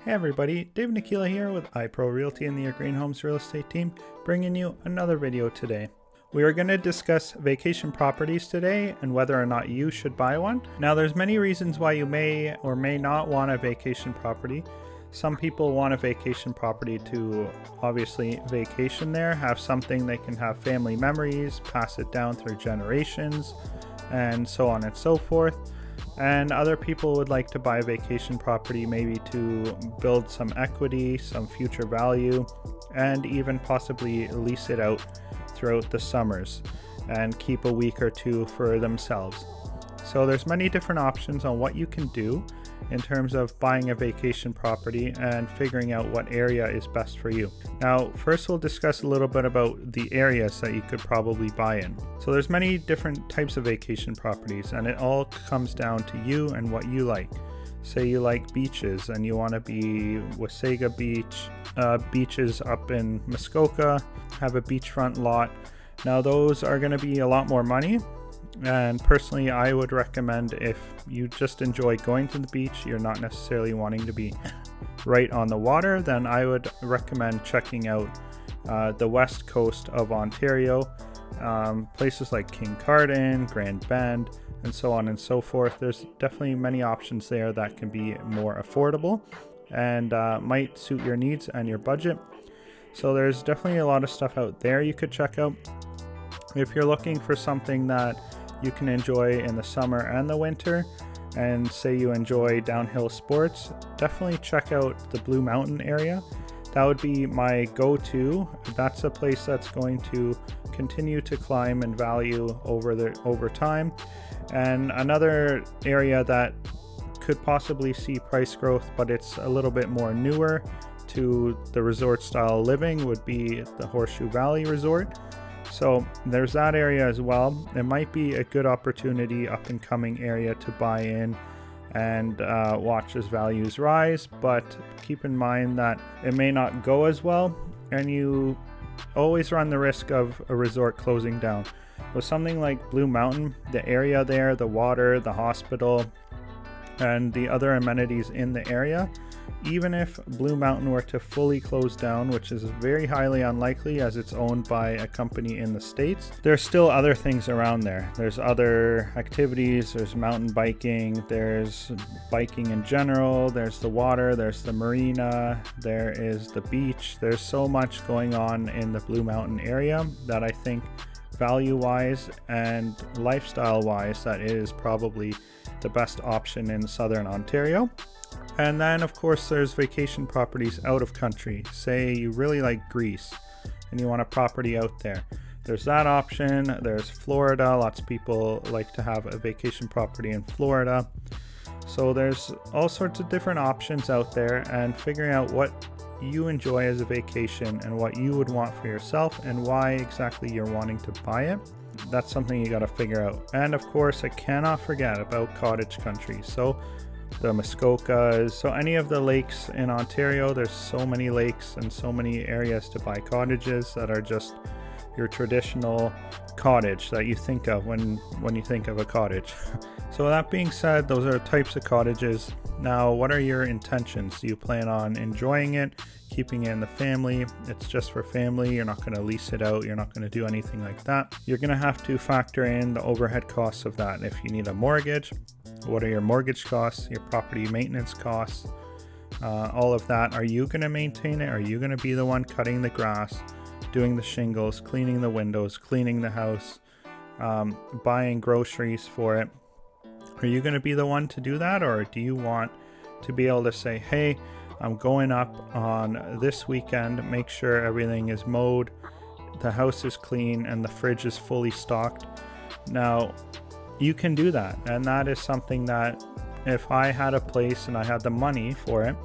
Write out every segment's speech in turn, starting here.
Hey everybody, Dave Nakkila here with iPro Realty and the Green Homes Real Estate team, bringing you another video today. We are going to discuss vacation properties today and whether or not you should buy one. Now there's many reasons why you may or may not want a vacation property. Some people want a vacation property to obviously vacation there, have something they can have family memories, pass it down through generations, and so on and so forth. And other people would like to buy a vacation property maybe to build some equity, some future value, and even possibly lease it out throughout the summers and keep a week or two for themselves. So there's many different options on what you can do in terms of buying a vacation property and figuring out what area is best for you. Now, first we'll discuss a little bit about the areas that you could probably buy in. So there's many different types of vacation properties, and it all comes down to you and what you like. Say you like beaches and you want to be Wasaga Beach, beaches up in Muskoka, have a beachfront lot. Now those are going to be a lot more money. And personally, I would recommend if you just enjoy going to the beach, you're not necessarily wanting to be right on the water, then I would recommend checking out the west coast of Ontario, places like Kincardine, Grand Bend, and so on and so forth. There's definitely many options there that can be more affordable and might suit your needs and your budget. So there's definitely a lot of stuff out there you could check out. If you're looking for something that you can enjoy in the summer and the winter, and say you enjoy downhill sports, definitely check out the Blue Mountain area. That would be my go-to. That's a place that's going to continue to climb in value over time. And another area that could possibly see price growth, but it's a little bit more newer to the resort style living, would be the Horseshoe Valley Resort. So there's that area as well. It might be a good opportunity, up and coming area to buy in and watch as values rise, but keep in mind that it may not go as well, and you always run the risk of a resort closing down. With something like Blue Mountain, the area there, the water, the hospital, and the other amenities in the area, even if Blue Mountain were to fully close down, which is very highly unlikely as it's owned by a company in the States, there's still other things around there. There's other activities, there's mountain biking, there's biking in general, there's the water, there's the marina, there is the beach. There's so much going on in the Blue Mountain area that I think value-wise and lifestyle-wise, that is probably the best option in Southern Ontario. And then of course there's vacation properties out of country. Say you really like Greece and you want a property out there. There's that option. There's Florida. Lots of people like to have a vacation property in Florida. So there's all sorts of different options out there, and figuring out what you enjoy as a vacation and what you would want for yourself and why exactly you're wanting to buy it. That's something you got to figure out. And of course, I cannot forget about cottage country. So the Muskokas, so any of the lakes in Ontario, there's so many lakes and so many areas to buy cottages that are just your traditional cottage that you think of when you think of a cottage. So that being said, those are types of cottages. Now, what are your intentions? Do you plan on enjoying it, keeping it in the family? It's just for family. You're not going to lease it out. You're not going to do anything like that. You're going to have to factor in the overhead costs of that. If you need a mortgage, what are your mortgage costs, your property maintenance costs, all of that. Are you going to maintain it? Are you going to be the one cutting the grass, doing the shingles, cleaning the windows, cleaning the house, buying groceries for it? Are you going to be the one to do that, or do you want to be able to say, hey, I'm going up on this weekend, make sure everything is mowed, the house is clean, and the fridge is fully stocked? Now, you can do that, and that is something that if I had a place and I had the money for it,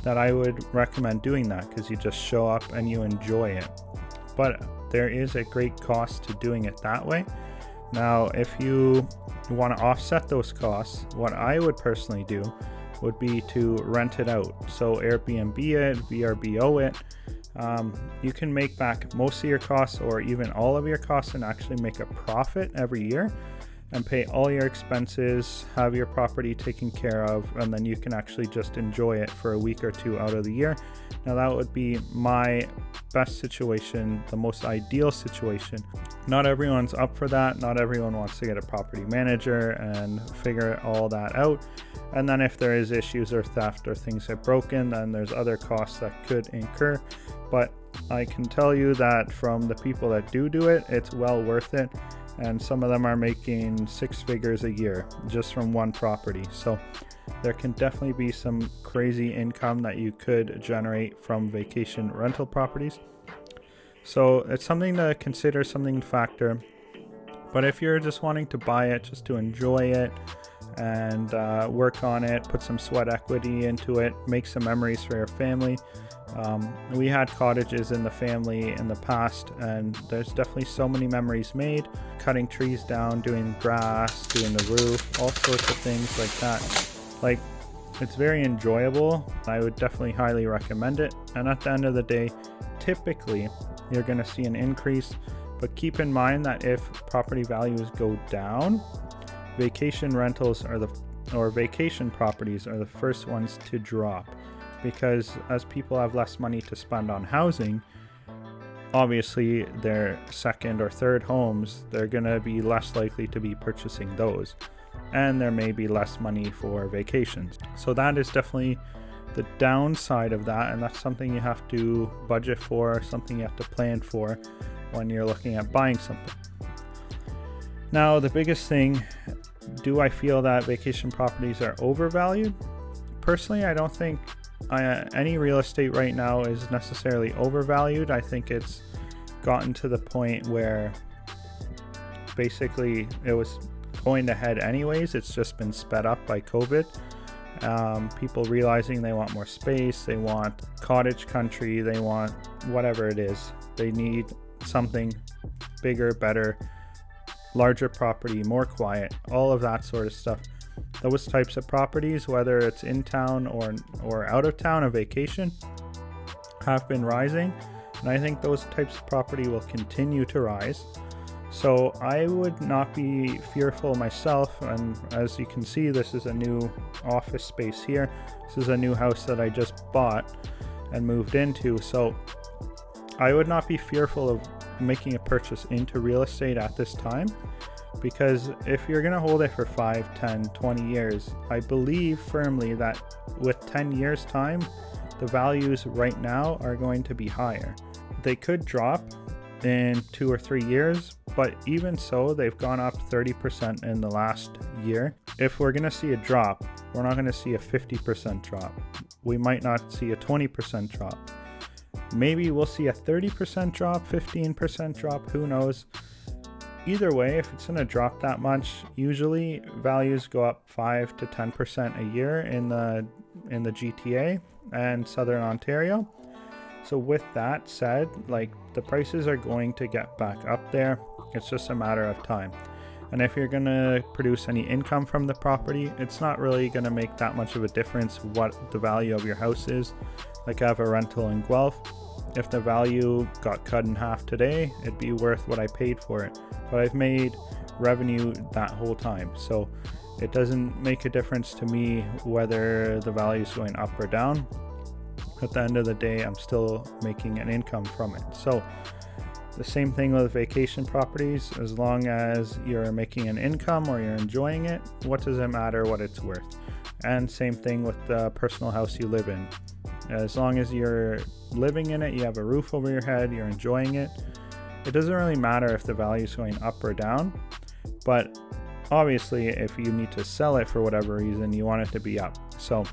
that I would recommend doing that, because you just show up and you enjoy it. But there is a great cost to doing it that way. Now, if you want to offset those costs, what I would personally do would be to rent it out. So Airbnb it, VRBO it. You can make back most of your costs or even all of your costs and actually make a profit every year. and pay all your expenses, have your property taken care of, and then you can actually just enjoy it for a week or two out of the year. Now that would be my best situation, the most ideal situation. Not everyone's up for that. Not everyone wants to get a property manager and figure all that out. And then if there is issues or theft or things are broken, then there's other costs that could incur. But I can tell you that from the people that do it, it's well worth it. And some of them are making 6 figures a year just from one property. So there can definitely be some crazy income that you could generate from vacation rental properties. So it's something to consider, something to factor. But if you're just wanting to buy it just to enjoy it and work on it, put some sweat equity into it, make some memories for your family. We had cottages in the family in the past, and there's definitely so many memories made, cutting trees down, doing grass, doing the roof, all sorts of things like that. Like, it's very enjoyable. I would definitely highly recommend it. And at the end of the day, typically you're going to see an increase, but keep in mind that if property values go down, vacation rentals or vacation properties are the first ones to drop, because as people have less money to spend on housing, obviously their second or third homes, they're going to be less likely to be purchasing those, and there may be less money for vacations. So that is definitely the downside of that, and that's something you have to budget for, something you have to plan for when you're looking at buying something. Now, the biggest thing, do I feel that vacation properties are overvalued? Personally, I don't think any real estate right now is necessarily overvalued. I think it's gotten to the point where basically it was going ahead anyways. It's just been sped up by COVID. People realizing they want more space, they want cottage country, they want whatever it is. They need something bigger, better, larger property, more quiet, all of that sort of stuff. Those types of properties, whether it's in town or out of town, a vacation, have been rising, and I think those types of property will continue to rise. So I would not be fearful myself, and as you can see, this is a new office space here. This is a new house that I just bought and moved into, so I would not be fearful of making a purchase into real estate at this time, because if you're going to hold it for 5, 10, 20 years, I believe firmly that with 10 years time, the values right now are going to be higher. They could drop in 2 or 3 years, but even so, they've gone up 30% in the last year. If we're going to see a drop, we're not going to see a 50% drop. We might not see a 20% drop. Maybe we'll see a 30% drop, 15% drop, who knows. Either way, if it's going to drop that much, usually values go up 5 to 10% a year in the GTA and Southern Ontario. So with that said, like, the prices are going to get back up there. It's just a matter of time. And if you're going to produce any income from the property, it's not really going to make that much of a difference what the value of your house is. Like, I have a rental in Guelph. If the value got cut in half today, it'd be worth what I paid for it. But I've made revenue that whole time. So it doesn't make a difference to me whether the value is going up or down. At the end of the day, I'm still making an income from it. So the same thing with vacation properties. As long as you're making an income or you're enjoying it, what does it matter what it's worth? And same thing with the personal house you live in. As long as you're living in it, you have a roof over your head, you're enjoying it, it doesn't really matter if the value is going up or down. But obviously, if you need to sell it for whatever reason, you want it to be up. So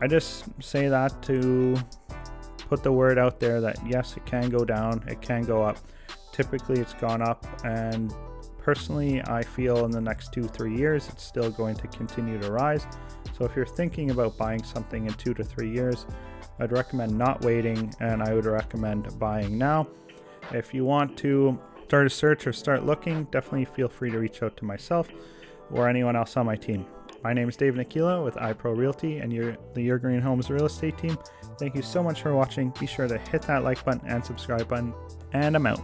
I just say that to put the word out there that yes, it can go down, it can go up. Typically it's gone up, and personally I feel in the next 2-3 years it's still going to continue to rise. So if you're thinking about buying something in 2 to 3 years, I'd recommend not waiting, and I would recommend buying now. If you want to start a search or start looking, definitely feel free to reach out to myself or anyone else on my team. My name is Dave Nakkila with iPro Realty and the Your Green Homes real estate team. Thank you so much for watching. Be sure to hit that like button and subscribe button, and I'm out.